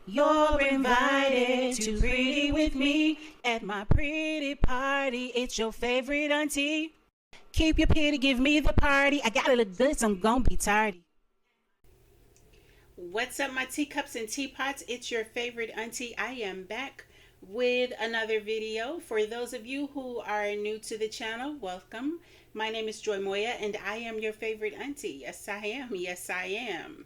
You're invited to pretty with me at my pretty party. It's your favorite auntie. Keep your pity, give me the party. I gotta look good, so I'm gonna be tardy. What's up, my teacups and teapots? It's your favorite auntie. I am back with another video. For those of you who are new to the channel, welcome. My name is Joy Moya, and I am your favorite auntie. Yes, I am. Yes, I am.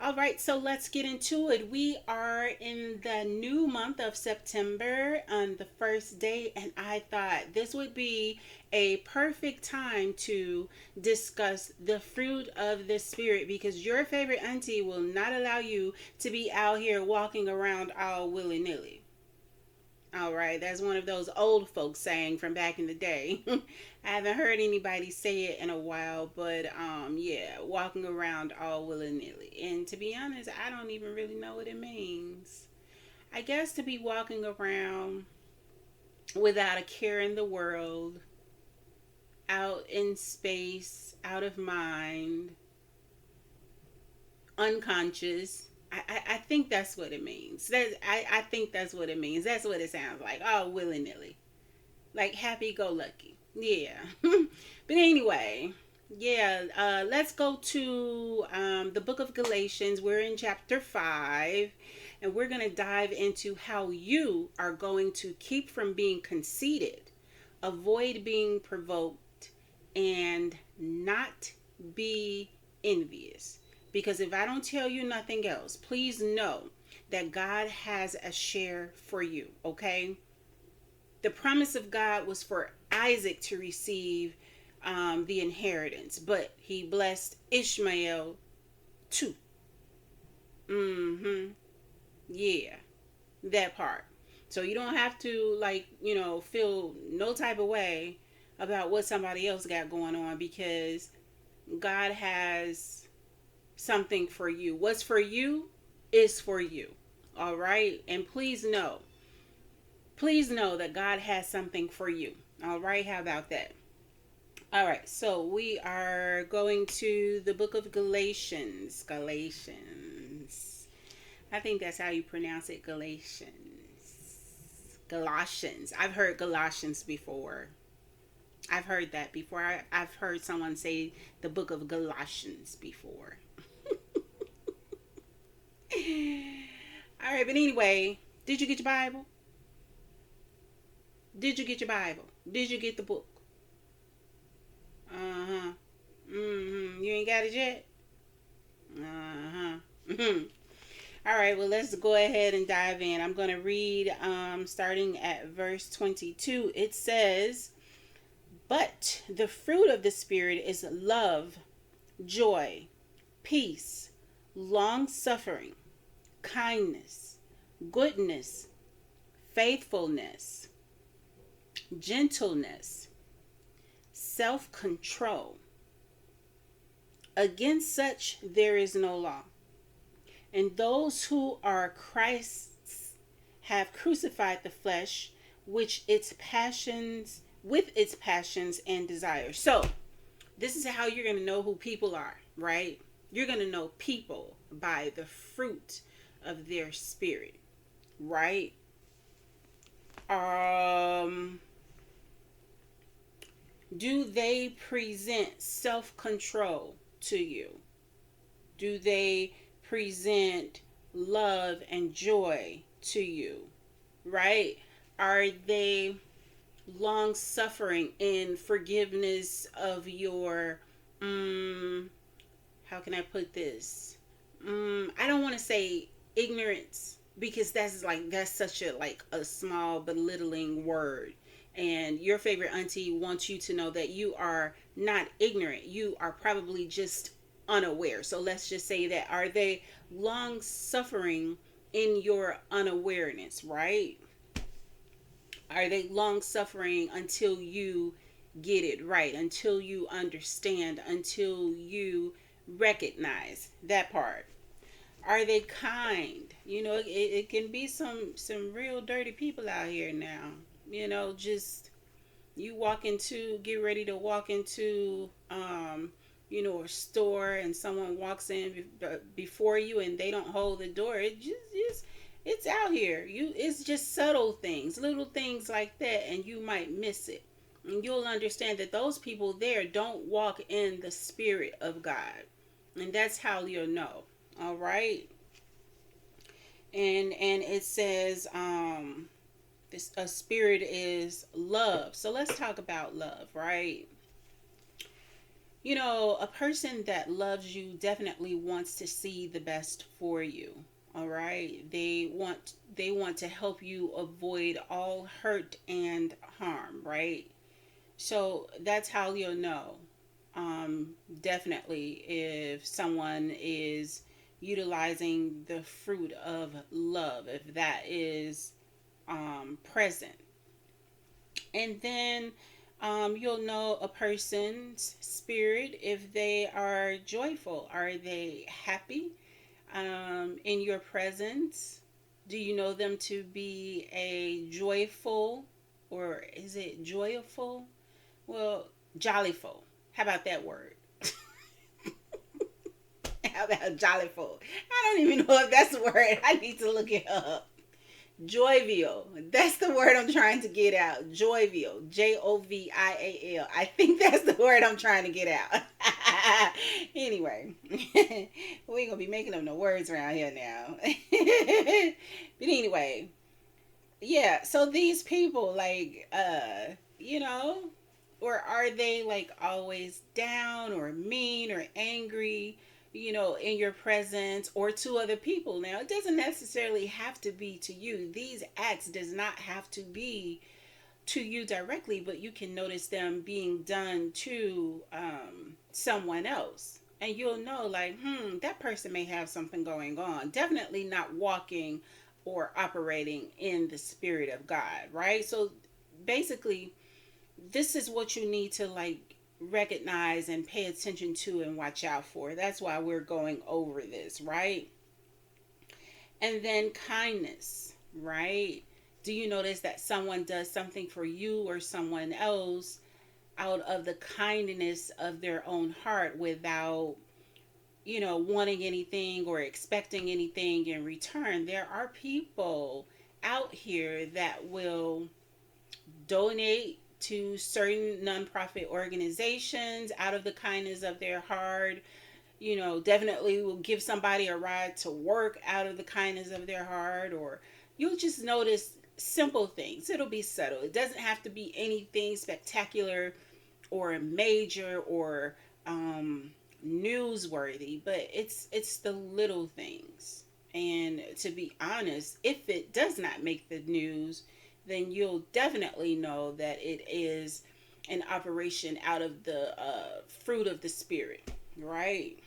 All right, so let's get into it. We are in the new month of September on the first day, and I thought this would be a perfect time to discuss the fruit of the Spirit, because your favorite auntie will not allow you to be out here walking around all willy-nilly. All right, that's one of those old folks saying from back in the day. I haven't heard anybody say it in a while, but yeah, walking around all willy-nilly. And to be honest, I don't even really know what it means. I guess to be walking around without a care in the world, out in space, out of mind, unconscious. I think that's what it means. I think that's what it means. That's what it sounds like. Oh, willy nilly. Like happy go lucky. Yeah. But anyway, yeah, let's go to the book of Galatians. We're in chapter 5, and we're going to dive into how you are going to keep from being conceited, avoid being provoked, and not be envious. Because if I don't tell you nothing else, please know that God has a share for you, okay? The promise of God was for Isaac to receive the inheritance, but he blessed Ishmael too. Mm-hmm. Yeah, that part. So you don't have to, like, feel no type of way about what somebody else got going on, because God has something for you. What's for you is for you. All right? And please know that God has something for you. All right? How about that? All right. So we are going to the book of Galatians. Galatians. I think that's how you pronounce it. Galatians. Galatians. I've heard Galatians before. I've heard that before. I've heard someone say the book of Galatians before. All right, but anyway, did you get your Bible? Did you get your Bible? Did you get the book? Uh-huh. Mm-hmm. You ain't got it yet? Uh-huh. Mm-hmm. All right, well, let's go ahead and dive in. I'm going to read starting at verse 22. It says, "But the fruit of the Spirit is love, joy, peace, long-suffering, kindness, goodness, faithfulness, gentleness, self-control. Against such there is no law. And those who are Christ's have crucified the flesh with its passions and desires." So, this is how you're going to know who people are, right? You're going to know people by the fruit of their spirit, right? Do they present self-control to you? Do they present love and joy to you, right? Are they long suffering in forgiveness of your how can I put this? I don't want to say ignorance, because that's such a small belittling word. And your favorite auntie wants you to know that you are not ignorant. You are probably just unaware. So let's just say that. Are they long suffering in your unawareness, right? Are they long suffering until you get it right, until you understand, until you recognize that part? Are they kind? It can be some real dirty people out here now. Just you get ready to walk into a store, and someone walks in before you and they don't hold the door. It just It's out here. It's just subtle things, little things like that, and you might miss it. And you'll understand that those people there don't walk in the spirit of God. And that's how you'll know. All right. And it says this a spirit is love. So let's talk about love, right? A person that loves you definitely wants to see the best for you. All right? They want to help you avoid all hurt and harm, right? So that's how you'll know. Definitely if someone is utilizing the fruit of love, if that is present. And then you'll know a person's spirit if they are joyful. Are they happy in your presence? Do you know them to be a joyful, or is it joyful? Well, jollyful. How about that word? How about jollyful? I don't even know if that's a word. I need to look it up. Jovial. That's the word I'm trying to get out. Jovial. Jovial. I think that's the word I'm trying to get out. Anyway, we ain't gonna be making up no words around here now. But anyway, yeah. So these people, like, or are they like always down or mean or angry? In your presence or to other people. Now, it doesn't necessarily have to be to you. These acts does not have to be to you directly, but you can notice them being done to someone else. And you'll know, like, that person may have something going on. Definitely not walking or operating in the spirit of God, right? So basically, this is what you need to like recognize and pay attention to and watch out for. That's why we're going over this, right? And then kindness, right? Do you notice that someone does something for you or someone else out of the kindness of their own heart without, wanting anything or expecting anything in return? There are people out here that will donate to certain nonprofit organizations out of the kindness of their heart. Definitely will give somebody a ride to work out of the kindness of their heart, or you'll just notice simple things. It'll be subtle. It doesn't have to be anything spectacular or major or newsworthy, but it's the little things. And to be honest, if it does not make the news, then you'll definitely know that it is an operation out of the fruit of the spirit, right?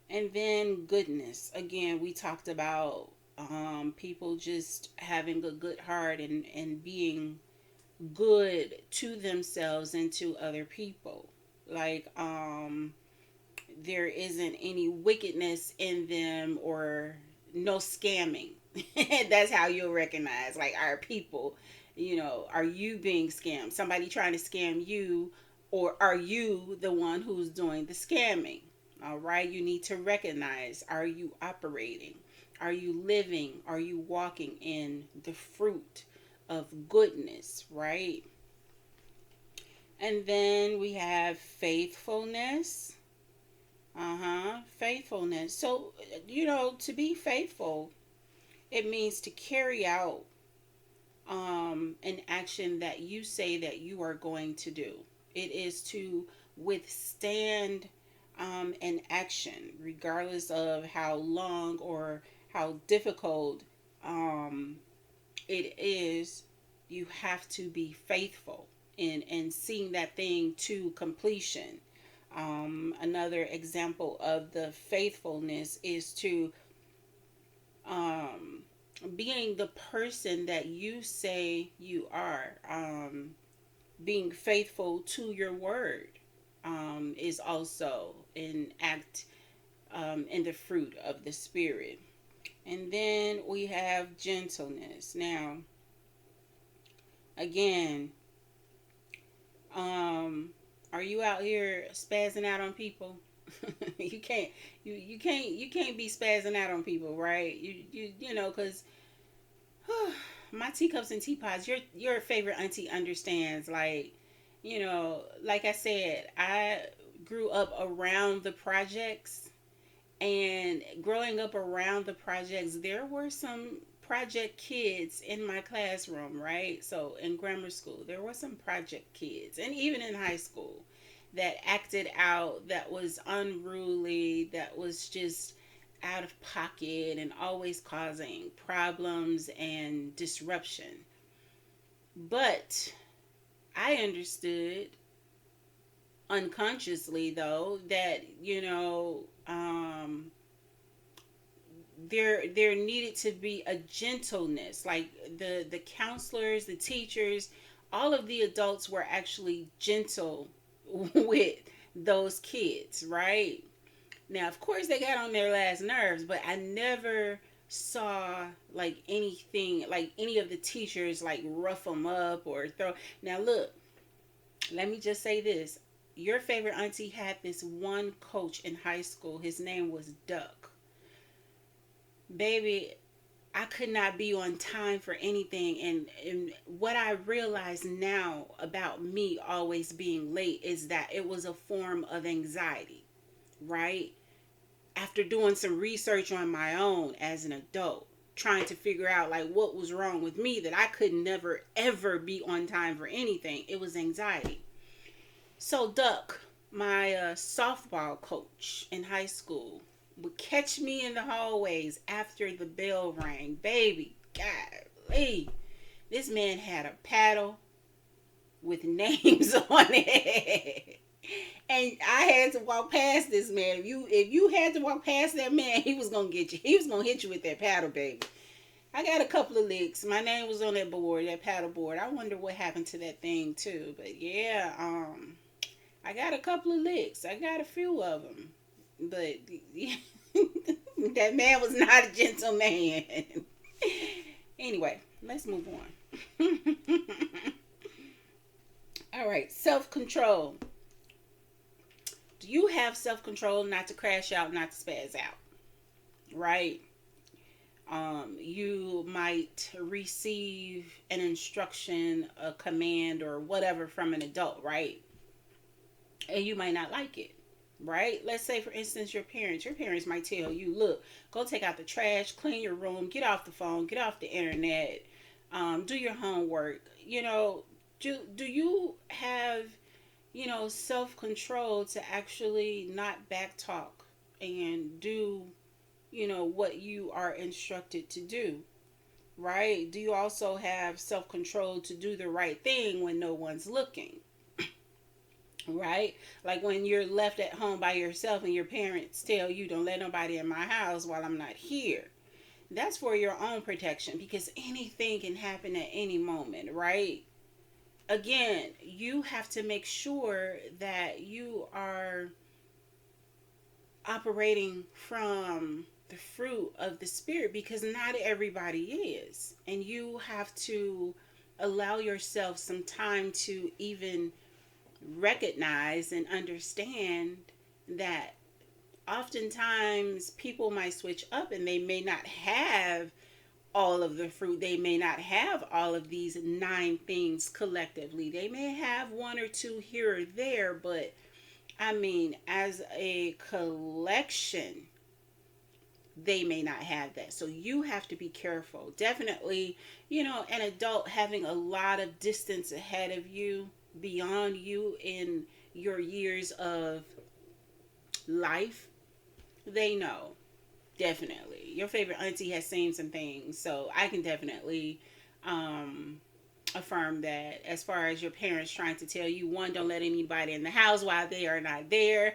And then goodness. Again, we talked about people just having a good heart and being good to themselves and to other people. Like, there isn't any wickedness in them or no scamming. That's how you'll recognize, like, our people. Are you being scammed? Somebody trying to scam you, or are you the one who's doing the scamming? All right, you need to recognize, are you operating? Are you living? Are you walking in the fruit of goodness, right? And then we have faithfulness. Faithfulness. So, to be faithful, it means to carry out an action that you say that you are going to do. It is to withstand an action, regardless of how long or how difficult it is. You have to be faithful in seeing that thing to completion. Another example of the faithfulness is to being the person that you say you are. Being faithful to your word is also an act in the fruit of the spirit. And then we have gentleness. Now, again, are you out here spazzing out on people? You can't you can't be spazzing out on people, right? You know, because my teacups and teapots, your favorite auntie understands. Like, you know, like I said, I grew up around the projects, and growing up around the projects, there were some project kids in my classroom, right? So in grammar school, there were some project kids, and even in high school, that acted out, that was unruly, that was just out of pocket and always causing problems and disruption. But I understood unconsciously, though, that, you know, there needed to be a gentleness. Like the counselors, the teachers, all of the adults were actually gentle with those kids, right? Now, of course, they got on their last nerves, but I never saw like anything, like any of the teachers like rough them up or throw. Now, look, let me just say this. Your favorite auntie had this one coach in high school. His name was Duck. Baby, I could not be on time for anything. And what I realize now about me always being late is that it was a form of anxiety, right? After doing some research on my own as an adult, trying to figure out like what was wrong with me, that I could never ever be on time for anything. It was anxiety. So Duck, my softball coach in high school, would catch me in the hallways after the bell rang. Baby, golly, this man had a paddle with names on it. And I had to walk past this man. If you had to walk past that man, he was gonna get you. He was gonna hit you with that paddle, baby. I got a couple of licks. My name was on that board, that paddle board. I wonder what happened to that thing too. But yeah, I got a couple of licks. I got a few of them. But that man was not a gentleman. Anyway, let's move on. All right, self control. Do you have self control not to crash out, not to spaz out? Right? You might receive an instruction, a command, or whatever from an adult, right? And you might not like it, right? Let's say, for instance, your parents might tell you, look, go take out the trash, clean your room, get off the phone, get off the internet, do your homework. You know, do you have, you know, self control to actually not backtalk and do, you know, what you are instructed to do, right? Do you also have self control to do the right thing when no one's looking? Right? Like when you're left at home by yourself and your parents tell you, don't let nobody in my house while I'm not here. That's for your own protection, because anything can happen at any moment, right? Again, you have to make sure that you are operating from the fruit of the spirit, because not everybody is. And you have to allow yourself some time to even recognize and understand that oftentimes people might switch up and they may not have all of the fruit. They may not have all of these nine things collectively. They may have one or two here or there, but I mean, as a collection, they may not have that. So you have to be careful. Definitely, you know, an adult having a lot of distance ahead of you, beyond you in your years of life, they know. Definitely. Your favorite auntie has seen some things. So I can definitely affirm that, as far as your parents trying to tell you, one, don't let anybody in the house while they are not there.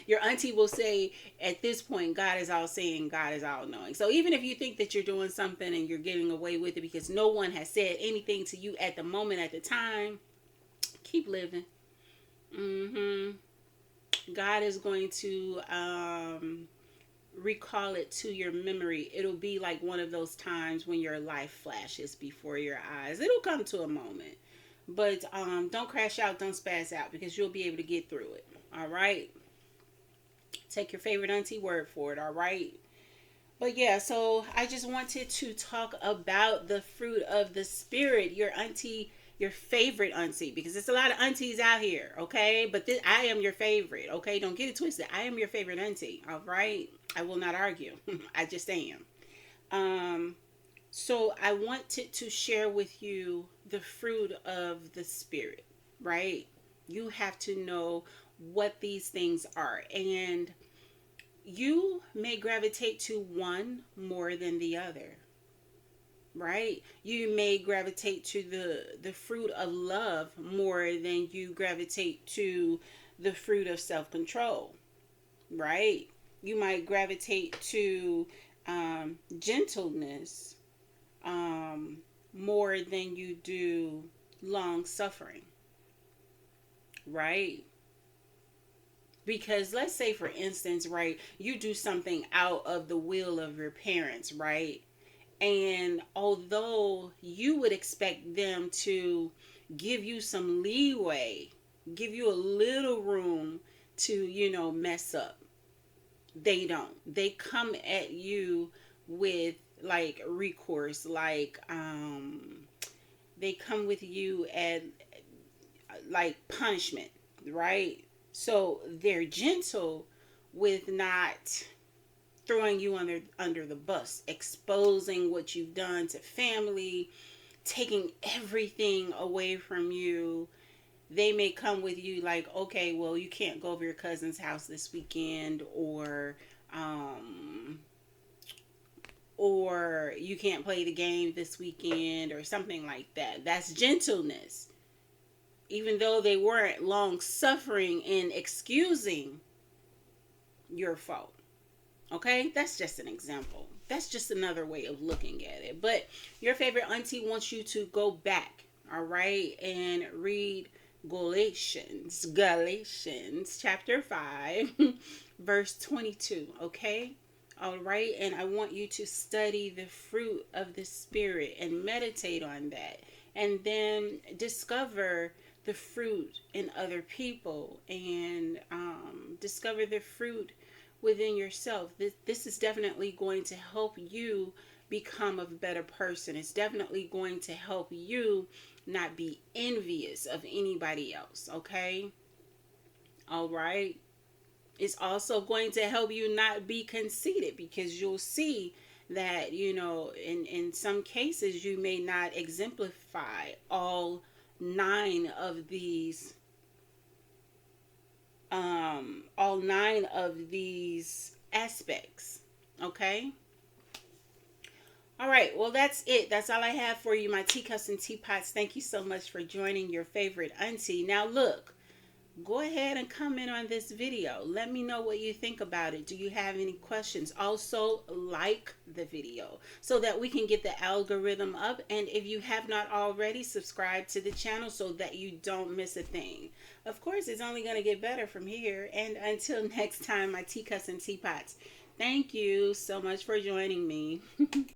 Your auntie will say, at this point, God is all seeing, God is all knowing. So even if you think that you're doing something and you're getting away with it because no one has said anything to you at the moment, at the time, keep living. God is going to recall it to your memory. It'll be like one of those times when your life flashes before your eyes. It'll come to a moment. But don't crash out, don't spaz out, because you'll be able to get through it. All right? Take your favorite auntie word for it, all right? But yeah, so I just wanted to talk about the fruit of the spirit, your auntie, your favorite auntie, because there's a lot of aunties out here, okay? But I am your favorite, okay? Don't get it twisted. I am your favorite auntie, all right? I will not argue. I just am. Um, so I wanted to share with you the fruit of the spirit, right? You have to know what these things are. And you may gravitate to one more than the other, right? You may gravitate to the fruit of love more than you gravitate to the fruit of self-control, right? You might gravitate to gentleness more than you do long suffering, right? Because let's say, for instance, right, you do something out of the will of your parents, right? And although you would expect them to give you some leeway, give you a little room to, mess up, they don't. They come at you with like recourse, like they come with you at like punishment, right? So they're gentle with not throwing you under the bus, exposing what you've done to family, taking everything away from you. They may come with you like, okay, well, you can't go over your cousin's house this weekend, um, or you can't play the game this weekend, or something like that. That's gentleness. Even though they weren't long suffering in excusing your fault. Okay, that's just an example. That's just another way of looking at it. But your favorite auntie wants you to go back, all right, and read Galatians chapter 5, verse 22, okay? All right, and I want you to study the fruit of the Spirit and meditate on that. And then discover the fruit in other people, and discover the fruit within yourself. This is definitely going to help you become a better person. It's definitely going to help you not be envious of anybody else, okay? All right. It's also going to help you not be conceited, because you'll see that, in some cases you may not exemplify nine of these all nine of these aspects, okay? All right, well, that's it. That's all I have for you, my teacups and teapots. Thank you so much for joining your favorite auntie. Now look, go ahead and comment on this video. Let me know what you think about it. Do you have any questions? Also, like the video so that we can get the algorithm up. And if you have not already, subscribe to the channel so that you don't miss a thing. Of course, it's only going to get better from here. And until next time, my teacups and teapots, thank you so much for joining me.